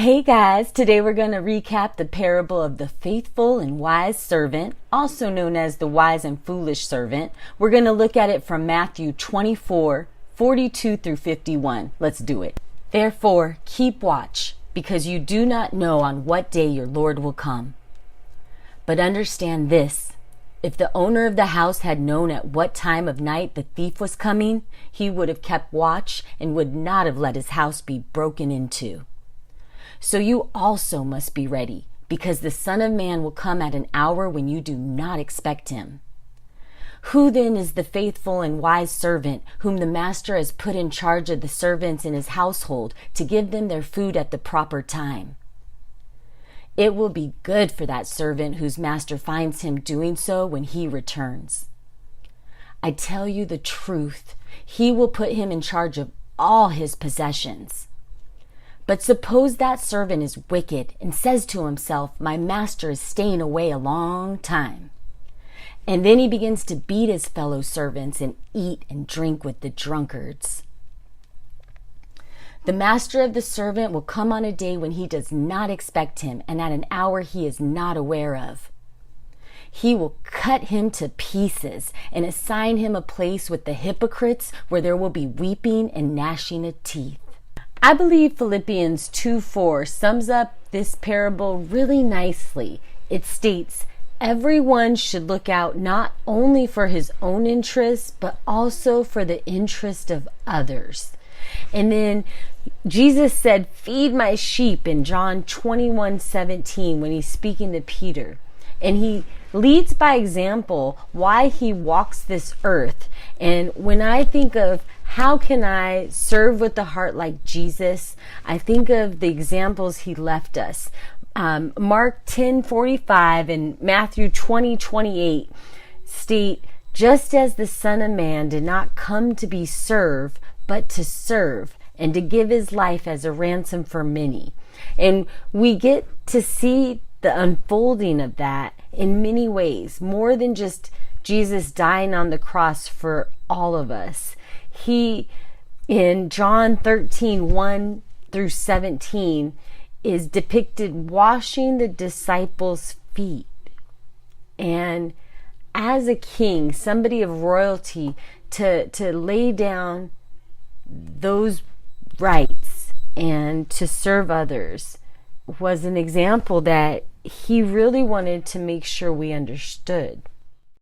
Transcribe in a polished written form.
Hey guys, today we're going to recap the parable of the faithful and wise servant, also known as the wise and foolish servant. We're going to look at it from Matthew 24:42 through 51. Let's do it. Therefore, keep watch, because you do not know on what day your Lord will come. But understand this, if the owner of the house had known at what time of night the thief was coming, he would have kept watch and would not have let his house be broken into. So you also must be ready, because the Son of Man will come at an hour when you do not expect him. Who then is the faithful and wise servant whom the master has put in charge of the servants in his household to give them their food at the proper time? It will be good for that servant whose master finds him doing so when he returns. I tell you the truth, he will put him in charge of all his possessions. But suppose that servant is wicked and says to himself, my master is staying away a long time. And then he begins to beat his fellow servants and eat and drink with the drunkards. The master of the servant will come on a day when he does not expect him and at an hour he is not aware of. He will cut him to pieces and assign him a place with the hypocrites where there will be weeping and gnashing of teeth. I believe Philippians 2:4 sums up this parable really nicely. It states, everyone should look out not only for his own interests, but also for the interest of others. And then Jesus said, feed my sheep in John 21:17 when he's speaking to Peter. And he leads by example why he walks this earth. And when I think of how can I serve with a heart like Jesus, I think of the examples he left us. Mark 10:45 and Matthew 20:28 state, just as the Son of Man did not come to be served, but to serve and to give his life as a ransom for many. And we get to see the unfolding of that in many ways, more than just Jesus dying on the cross for all of us. He, in John 13:1 through 17, is depicted washing the disciples' feet. And as a king, somebody of royalty, to lay down those rights and to serve others was an example that he really wanted to make sure we understood.